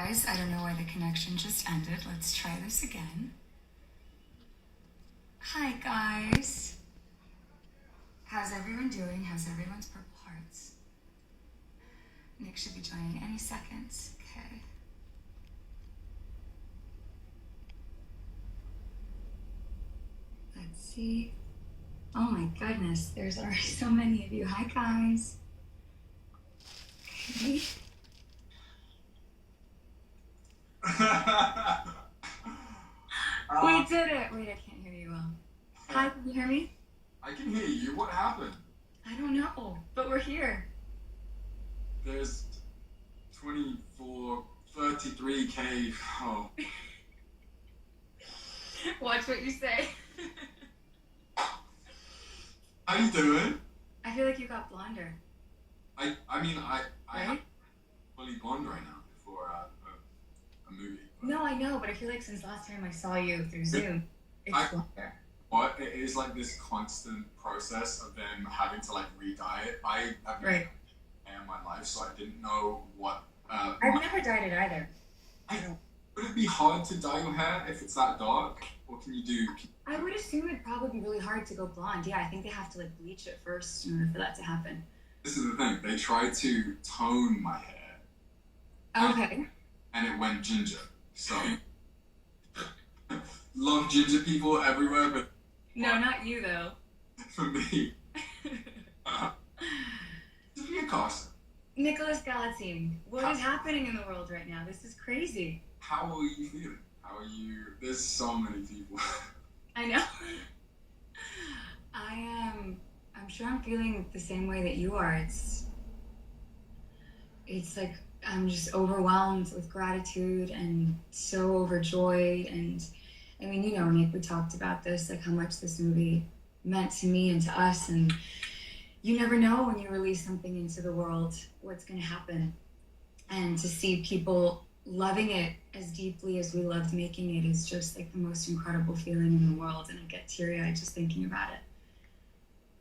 guys. I don't know why the connection just ended. Let's try this again. Hi, guys. How's everyone doing? How's everyone's purple hearts? Nick should be joining any second. Okay. Let's see. Oh my goodness, there's already so many of you. Hi, guys. Okay. We did it. Wait, I can't hear you well. Hi, can you hear me? I can hear you. What happened? I don't know, but we're here. There's 33K. Oh. Watch what you say. How you doing? I feel like you got blonder. I mean, I Right? am fully blonde right now for a movie. But No, I know, but I feel like since last time I saw you through Zoom, it's blonder. what? It is like this constant process of them having to like re-dye it. I have been Right. in my life, so I didn't know what. I've never dyed it either. Would it be hard to dye your hair if it's that dark, or can you do? I would assume it'd probably be really hard to go blonde. Yeah, I think they have to like bleach it first in order for that to happen. This is the thing. They tried to tone my hair, Okay. and it went ginger. So, love ginger people everywhere, but No, not you though. for me, Sofia Carson. Nicholas Galitzine, what is happening in the world right now? This is crazy. How are you feeling? How are you? There's so many people. I know. I'm sure I'm feeling the same way that you are. It's like I'm just overwhelmed with gratitude and so overjoyed. And I mean, you know, Nick, we talked about this, like how much this movie meant to me and to us. And you never know when you release something into the world what's going to happen. And to see people loving it as deeply as we loved making it is just like the most incredible feeling in the world. And I get teary-eyed just thinking about it.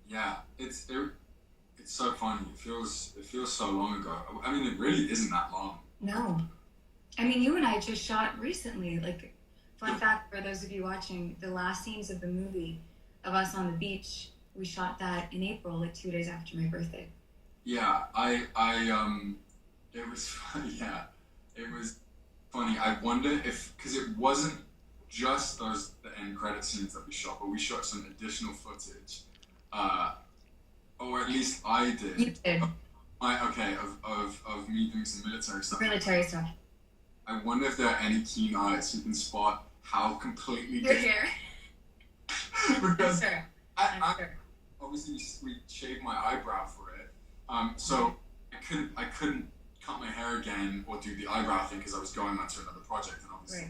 Yeah, it's so funny. It feels so long ago. I mean, it really isn't that long. No. I mean, you and I just shot recently. Like, fun fact for those of you watching, the last scenes of the movie of us on the beach, we shot that in April, like 2 days after my birthday. Yeah, it was funny. Yeah, it was funny. I wonder if, because it wasn't just the end credit scenes that we shot, but we shot some additional footage. Or at least I did. You did. Of me doing some military stuff. Military stuff. I wonder if there are any keen eyes who can spot how completely Your hair. because I'm sure. I obviously we shaved my eyebrow for it. So I couldn't cut my hair again or do the eyebrow thing because I was going on to another project, and obviously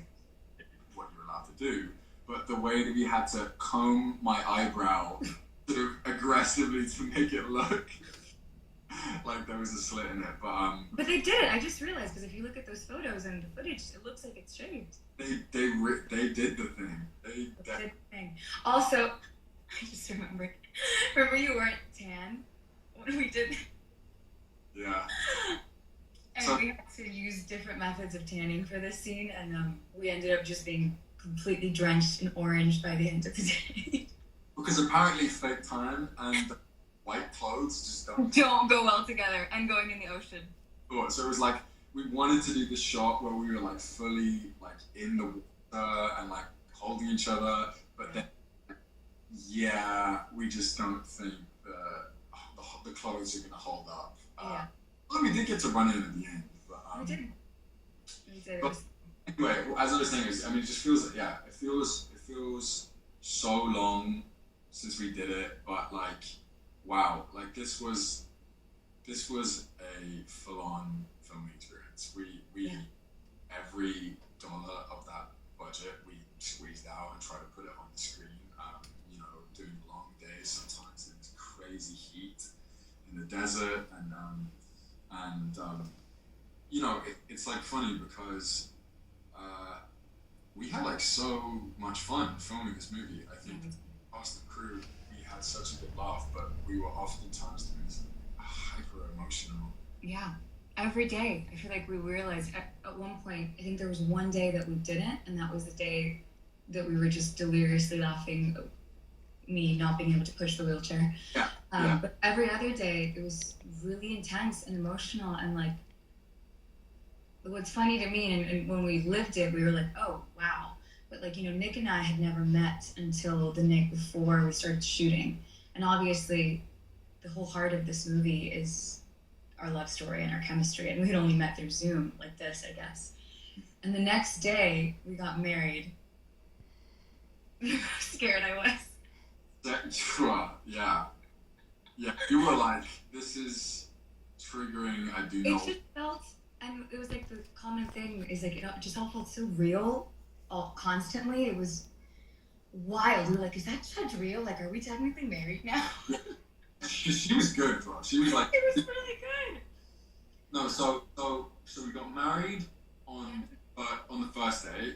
what you're allowed to do. But the way that we had to comb my eyebrow sort of aggressively to make it look like there was a slit in it, but they did it. I just realized, because if you look at those photos and the footage, it looks like it's shaved. they did the thing. They did the thing. Also, I just remembered. Remember you weren't tan when we did. Yeah. And So- we had to use different methods of tanning for this scene, and we ended up just being completely drenched in orange by the end of the day. Because apparently fake tan and white clothes just don't. Don't go well together, and going in the ocean. So it was like we wanted to do the shot where we were like fully like in the water and like holding each other, but then we just don't think the clothes are gonna hold up. Yeah. Well, we did get to run in at the end, but We did. We did. It but- was, anyway, as I was saying, it just feels like it feels so long since we did it, but like wow, like this was a full-on filming experience. We every dollar of that budget we squeezed out and tried to put it on the screen. Doing long days sometimes in this crazy heat in the desert, and it's like funny because we had like so much fun filming this movie. I think cast and crew, we had such a good laugh, but we were oftentimes doing some hyper emotional. yeah. every day. I feel like we realized at one point, I think there was one day that we didn't, and that was the day that we were just deliriously laughing, me not being able to push the wheelchair. Yeah. Yeah. But every other day, it was really intense and emotional. And like, what's funny to me, and when we lived it, we were like, oh, wow. But like, you know, Nick and I had never met until the night before we started shooting. And obviously, the whole heart of this movie is our love story and our chemistry. And we had only met through Zoom, like this, I guess. And the next day, we got married. How scared I was. Yeah. Yeah, you were like, this is triggering, I do know. It just felt, and it was like the common thing is like, it just all felt so real, all constantly. It was wild. We were like, is that judge real? Like, are we technically married now? She was good, bro. She was like, it was really good. No, so we got married on the first day.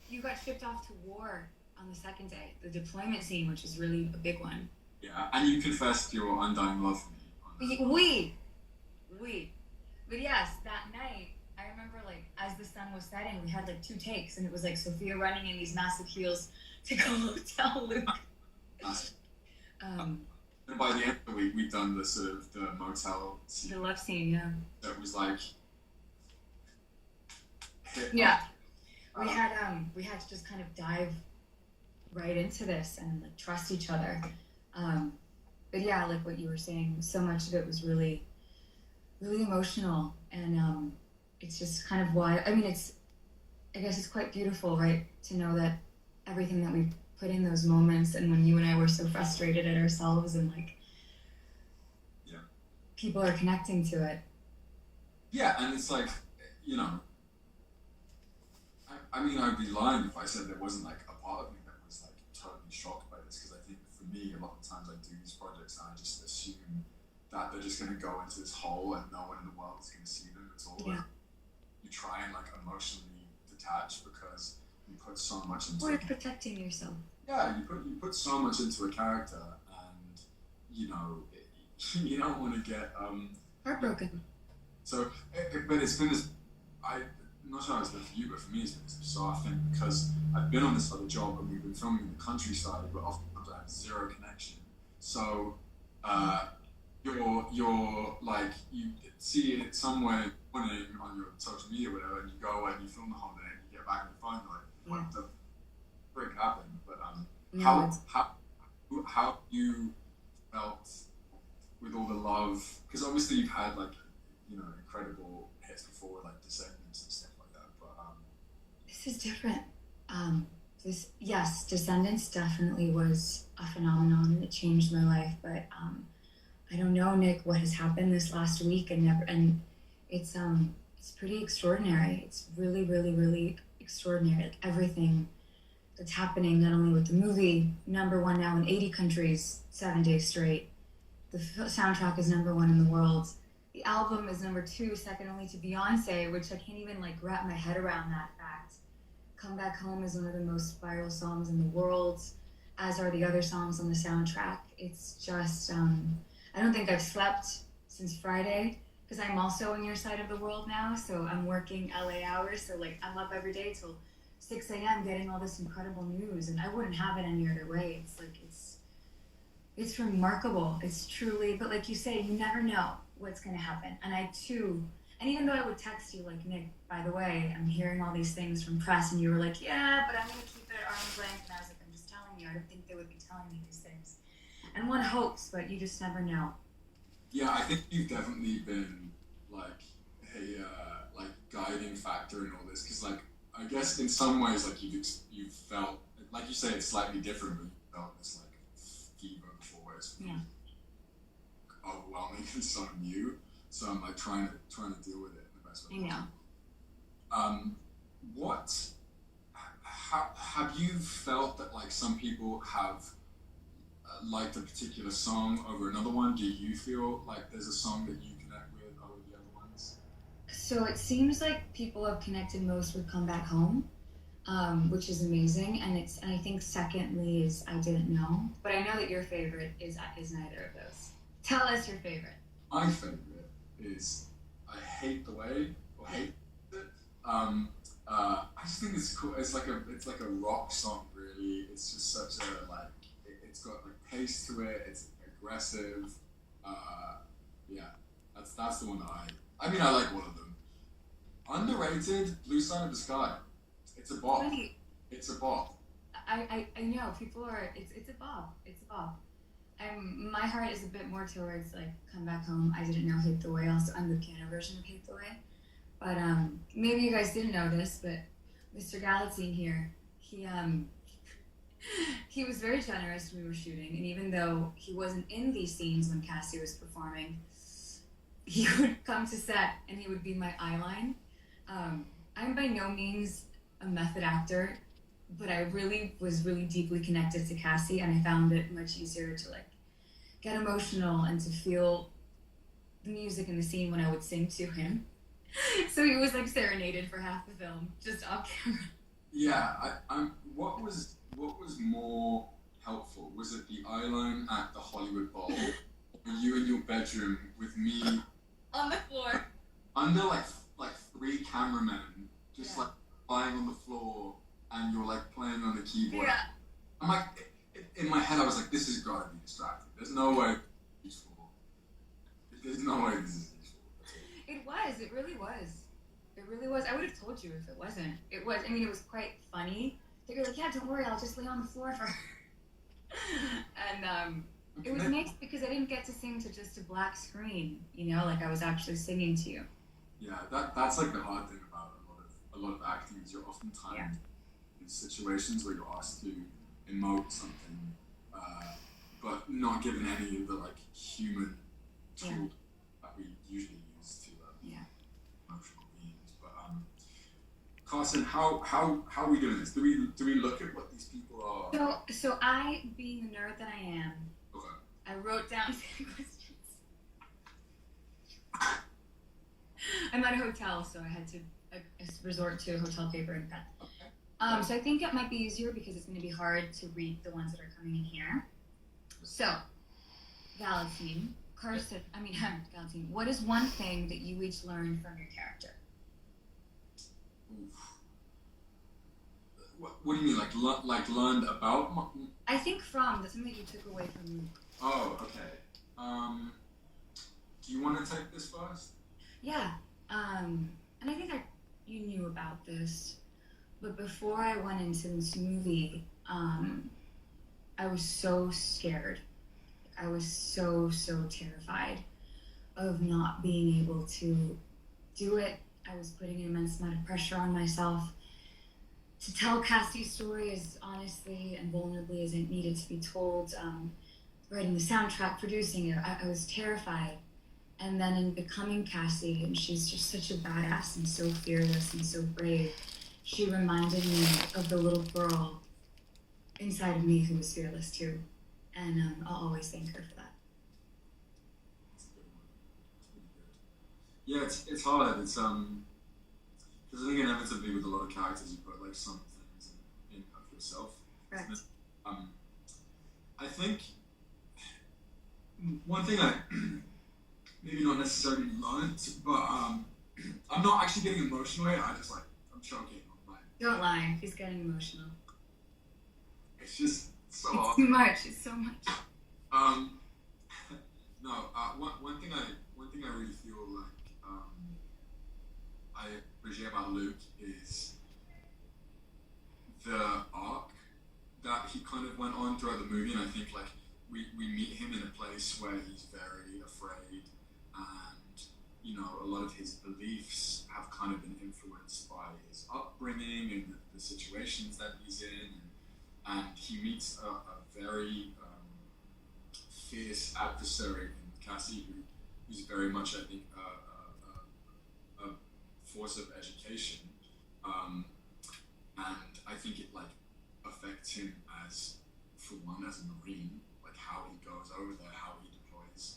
You got shipped off to war on the second day. The deployment scene, which is really a big one. Yeah, and you confessed your undying love for me. But yes, that night, I remember like as the sun was setting, we had like 2 takes, and it was like Sofia running in these massive heels to go tell Luke. And by the end of the week, we'd done the sort of the motel scene. The love scene, yeah. So it was like, yeah. We had to just kind of dive right into this and like trust each other. But yeah, like what you were saying, so much of it was really, really emotional, and it's just kind of why. I mean, I guess it's quite beautiful, right, to know that everything that we put in those moments, and when you and I were so frustrated at ourselves, and like, yeah, people are connecting to it. Yeah, and it's like, you know, I mean, I'd be lying if I said there wasn't like a part of me that was like totally shocked by this, because I think for me, a lot of times I do these projects and I just assume that they're just going to go into this hole and no one in the world is going to see them at all. Yeah. You try and like emotionally detach because you put so much into it. Or protecting yourself. Yeah, you put so much into a character, and you know, you don't want to get heartbroken. So, but it's been this. I'm not sure how it's been for you, but for me it's been this bizarre thing, because I've been on this other job and we've been filming in the countryside, but oftentimes I have zero connection. So you're like, you see it somewhere on your social media or whatever, and you go and you film the whole day and you get back on your phone like, what the frick happened? But how you felt with all the love, because obviously you've had like, you know, incredible hits before, like Descendants and stuff like that, but this is different. Descendants definitely was a phenomenon, and it changed my life, but I don't know, Nick, what has happened this last week, and it's pretty extraordinary. It's really, really, really extraordinary. Like everything that's happening, not only with the movie, #1 now in 80 countries, 7 days straight. The soundtrack is #1 in the world. The album is #2, second only to Beyonce, which I can't even like wrap my head around that fact. Come Back Home is one of the most viral songs in the world, as are the other songs on the soundtrack. It's just, I don't think I've slept since Friday, because I'm also on your side of the world now, so I'm working LA hours, so like I'm up every day till 6 a.m. getting all this incredible news, and I wouldn't have it any other way. It's like, it's remarkable. It's truly, but like you say, you never know what's going to happen. And I too, and even though I would text you like, Nick, by the way, I'm hearing all these things from press, and you were like, yeah, but I'm going to keep it at arm's length, and I was like, I'm just telling you, I don't think they would be telling me these things. And one hopes, but you just never know. Yeah, I think you've definitely been like a like guiding factor in all this, because like I guess in some ways like you've felt, like you say, it's slightly different, but you felt this like fever before, where it's overwhelming and so new. So I'm like trying to deal with it in the best way possible. How have you felt that like some people have liked a particular song over another one? Do you feel like there's a song that you connect with over the other ones? So it seems like people have connected most with Come Back Home, which is amazing, and I think secondly is I Didn't Know, but I know that your favorite is neither of those. Tell us your favorite. My favorite is I hate the way or hate it. I just think it's cool. It's like a rock song, really. It's just such a like. It's got like pace to it. It's aggressive. Yeah, that's the one that I mean, I like all of them. Underrated, Blue Side of the Sky. It's a bop. Funny. It's a bop. I know people are. It's a bop. It's a bop. My heart is a bit more towards like Come Back Home. I didn't know Hate the Way. Also, I'm the piano version of Hate the Way. But maybe you guys didn't know this, but Mr. Galitzine here, he was very generous when we were shooting, and even though he wasn't in these scenes when Cassie was performing, he would come to set and he would be my eyeline. I'm by no means a method actor, but I really was really deeply connected to Cassie, and I found it much easier to like get emotional and to feel the music in the scene when I would sing to him. So he was like serenaded for half the film, just off camera. Yeah, what was more helpful? Was it the eyeline at the Hollywood Bowl, or you in your bedroom with me On the floor. under like three cameramen, just like lying on the floor, and you're like playing on the keyboard? Yeah. I'm like, in my head, I was like, this has got to be distracting. There's no way this is useful. There's no way this is useful. It was. It really was. It really was. I would have told you if it wasn't. It was. I mean, it was quite funny. They were like, yeah, don't worry, I'll just lay on the floor for her. And it was nice because I didn't get to sing to just a black screen, you know, like I was actually singing to you. Yeah, that's like the hard thing about a lot of acting is you're oftentimes in situations where you're asked to emote something, but not given any of the like human tools that we usually use to emotional beings. But Carson, how are we doing this? Do we look at what these people are? So I, being the nerd that I am, Okay. I wrote down 10 questions. I'm at a hotel, so I had to resort to hotel paper and pen. Okay. So I think it might be easier because it's going to be hard to read the ones that are coming in here. So, Galitzine, Carson, Galitzine, what is one thing that you each learned from your character? Oof. What do you mean, like learned about? I think from the thing that you took away from me. Oh, okay. Do you want to take this first? Yeah. And I think you knew about this, but before I went into this movie, I was so scared. I was so terrified of not being able to do it. I was putting an immense amount of pressure on myself to tell Cassie's story as honestly and vulnerably as it needed to be told. Writing the soundtrack, producing it, I was terrified. And then in becoming Cassie, and she's just such a badass and so fearless and so brave, she reminded me of the little girl inside of me who was fearless too. And I'll always thank her for that. That's a good one. That's really good. Yeah, it's hard. It's because I think inevitably with a lot of characters you put like some things in of yourself. Correct. I think one thing I maybe not necessarily learned, but I'm not actually getting emotional here. I'm choking on my. Don't lie, he's getting emotional. It's just so It's hard. too much. It's so much. No. One thing I really feel like I appreciate about Luke is the arc that he kind of went on throughout the movie, and I think like we meet him in a place where he's very afraid, and you know a lot of his beliefs have kind of been influenced by his upbringing and the situations that he's in, and he meets a very fierce adversary in Cassie, who's very much, I think, a force of education, and I think it like affects him as, for one, as a Marine, like how he goes over there, how he deploys,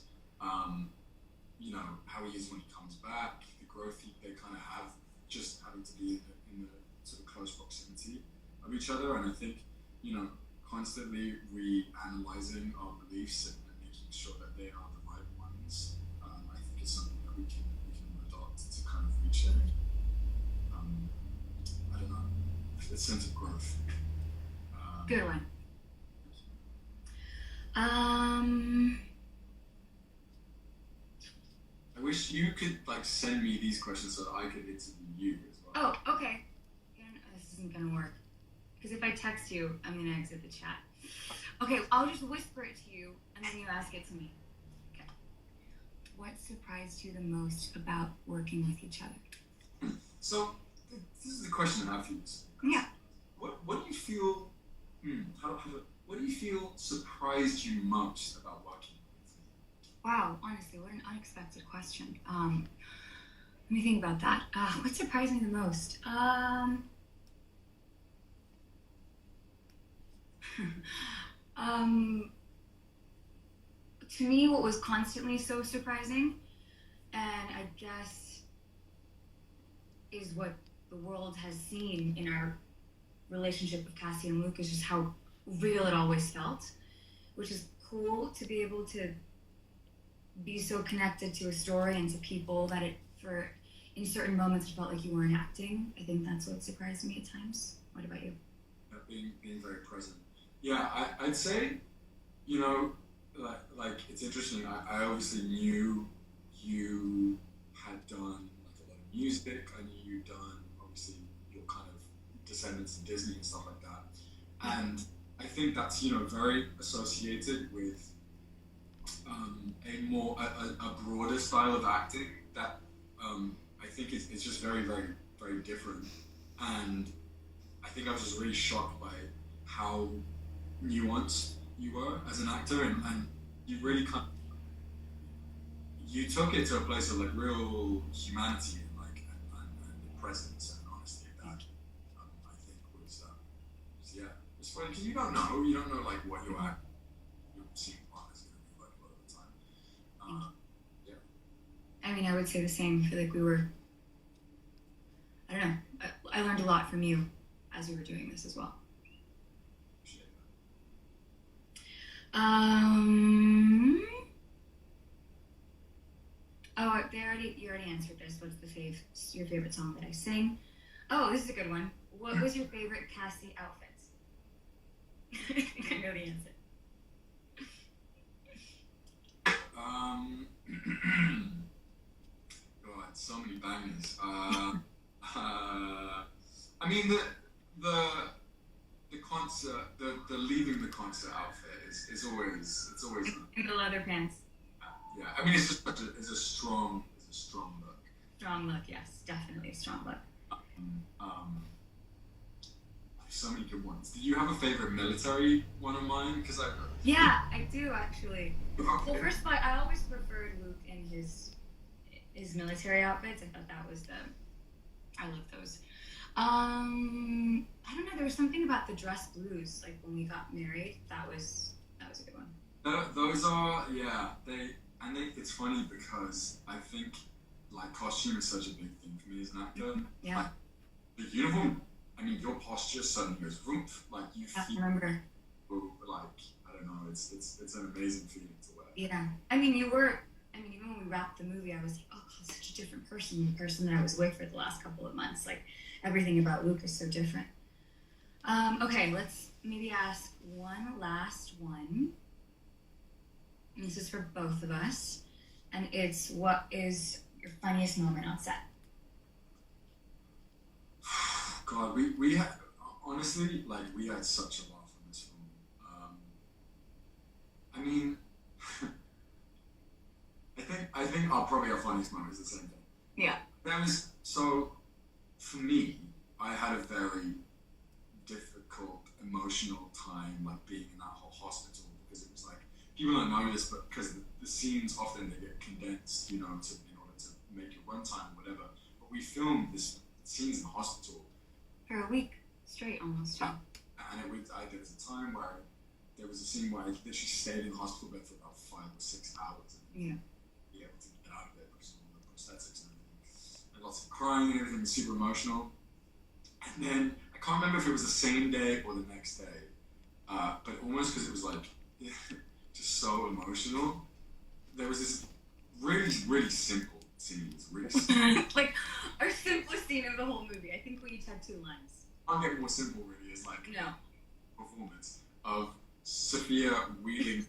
you know, how he is when he comes back, the growth they kind of have just having to be in the sort of close proximity of each other, and I think, you know, constantly reanalyzing our beliefs and making sure that they are the right ones, I think is something that we can a sense of growth. Good one. I wish you could like send me these questions so that I could interview you as well. Oh, okay. This isn't gonna work. Because if I text you, I'm gonna exit the chat. Okay, I'll just whisper it to you, and then you ask it to me. Okay. What surprised you the most about working with each other? So, this is the question I have for you. Yeah. What do you feel? What do you feel surprised you most about working with me? Wow, honestly, what an unexpected question. Let me think about that. What surprised me the most? To me, what was constantly so surprising, and I guess is what the world has seen in our relationship with Cassie and Luke, is just how real it always felt, which is cool to be able to be so connected to a story and to people that in certain moments it felt like you weren't acting. I think that's what surprised me at times. What about you? Being very present. Yeah, I'd say, like it's interesting. I obviously knew you had done like a lot of music. I knew you'd done obviously your kind of descendants in Disney and stuff like that. And I think that's very associated with a broader style of acting that I think it's just very very very different. And I think I was just really shocked by how nuanced you were as an actor, and you really you took it to a place of like real humanity and like and presence and honesty that I think was yeah, it's funny because you don't know like what your scene partner is going to be like a lot of the time. Yeah. I mean, I would say the same. I feel like we were, I don't know, I learned a lot from you as we were doing this as well. Oh, you already answered this. What's your favorite song that I sing? Oh, this is a good one. What was your favorite Cassie outfit? I think I know the answer. God, so many bangers. I mean the concert, the leaving the concert outfit is always And the leather pants. Yeah, I mean it's just it's a strong look. Strong look, yes, definitely a strong look. So many good ones. Did you have a favorite military one of mine? Yeah, I do actually. Well, first of all, I always preferred Luke in his military outfits. I thought that was I love those. I don't know. There was something about the dress blues, like when we got married. That was a good one. Those are it's funny because I think like costume is such a big thing for me as an actor. Yeah. Like, the uniform. I mean, your posture suddenly goes oomph. Like you feel. I remember. Like I don't know. It's an amazing feeling to wear. Yeah. I mean, even when we wrapped the movie, I was like, oh, God, such a different person than the person that I was with for the last couple of months. Like, everything about Luke is so different. Okay, let's maybe ask one last one. And this is for both of us. And it's, what is your funniest moment on set? God, we had, honestly, like, we had such a laugh on this film. I mean, I think our funniest moment is the same thing. Yeah. So, for me, I had a very difficult emotional time, like, being in that whole hospital, because it was like, people don't know this, but because the scenes often, they get condensed, in order to make your runtime or whatever. But we filmed this scenes in the hospital for a week straight, almost. Yeah. And there was a time where there was a scene where I literally stayed in the hospital bed for about 5 or 6 hours. And be able to get out of there because of all the prosthetics and everything. And lots of crying and everything, super emotional. And then I can't remember if it was the same day or the next day, but almost because it was like just so emotional. There was this really, really simple scene. It was really simple. Like our simplest scene of the whole movie. I think we each had 2 lines. can't get more simple, really. It's like No. performance of Sofia wheeling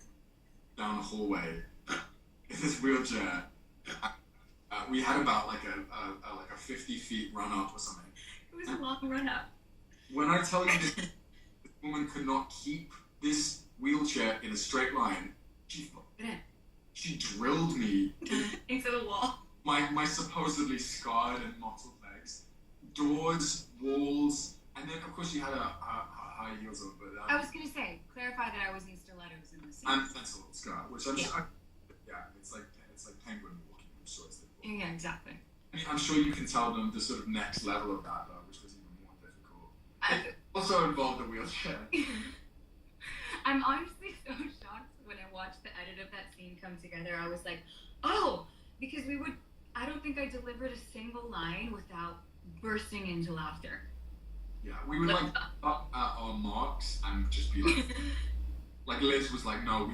down a hallway in this wheelchair. We had about like a 50 feet run up or something. It was a long run up. When I tell you this woman could not keep this wheelchair in a straight line, she drilled me into the wall. My supposedly scarred and mottled legs, doors, walls, and then of course she had a high heels on. But I was gonna say, clarify that I was in stilettos in the scene. and pencil skirt, which it's like penguin walking. I'm sure it's difficult. Yeah, exactly. I mean, I'm sure you can tell them the sort of next level of that though, which was even more difficult. It also involved a wheelchair. I'm honestly so shocked when I watched the edit of that scene come together. I was like, oh, because I don't think I delivered a single line without bursting into laughter. Yeah, we would like up at our marks and just be like Liz was like, no,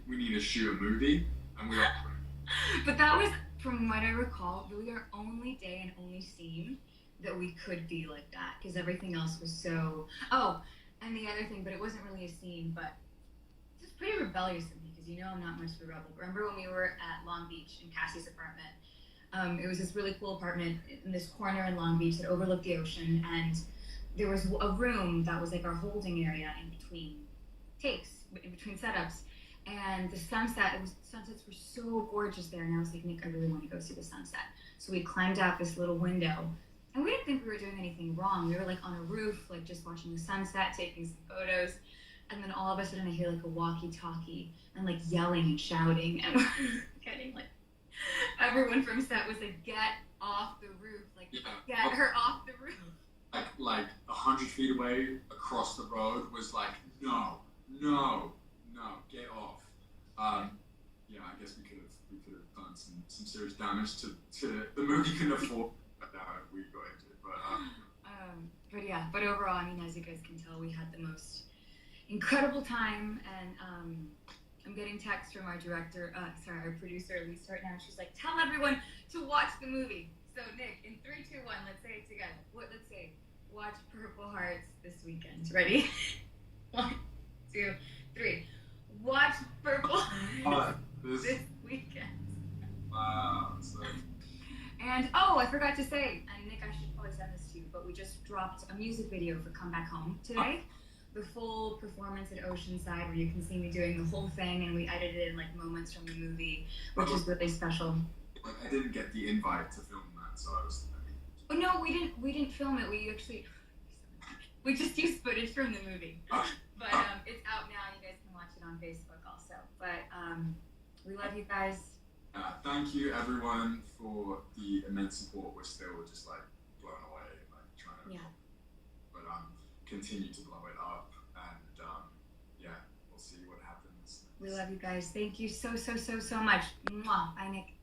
we need to shoot a movie, and we were. But that was, from what I recall, really our only day and only scene that we could be like that, because everything else was so. Oh, and the other thing, but it wasn't really a scene, but it was pretty rebellious of me, because I'm not much of a rebel. Remember when we were at Long Beach in Cassie's apartment? It was this really cool apartment in this corner in Long Beach that overlooked the ocean, and there was a room that was like our holding area in between takes, in between setups, and the sunsets were so gorgeous there, and I was like, Nick, I really want to go see the sunset. So we climbed out this little window, and we didn't think we were doing anything wrong. We were like on a roof, like just watching the sunset, taking some photos, and then all of a sudden I hear like a walkie-talkie and like yelling and shouting, and we're getting like, everyone from set was like, get off the roof, like get her off the roof. Like 100 feet away across the road was like, no, get off. Yeah, I guess we could have done some serious damage to the movie. Couldn't afford that if we got into it, but overall, I mean, as you guys can tell, we had the most incredible time, and I'm getting texts from our our producer Elise right now. She's like, tell everyone to watch the movie. So Nick, in 3, 2, 1, let's say it together. Let's say, watch Purple Hearts this weekend. Ready? 1, 2, 3. Watch Purple Hearts this weekend. Wow. And I forgot to say, and Nick, I should probably send this to you, but we just dropped a music video for Come Back Home today. The full performance at Oceanside, where you can see me doing the whole thing, and we edited in like moments from the movie, which is really special. Like, I didn't get the invite to film that, so I was. Oh no, we didn't film it. We just used footage from the movie. But it's out now. You guys can watch it on Facebook also. But we love you guys. Thank you everyone for the immense support. We're still just like blown away, like trying to. But continue to blow it up, and we'll see what happens. We love you guys. Thank you so much. Mwah. Bye, Nick.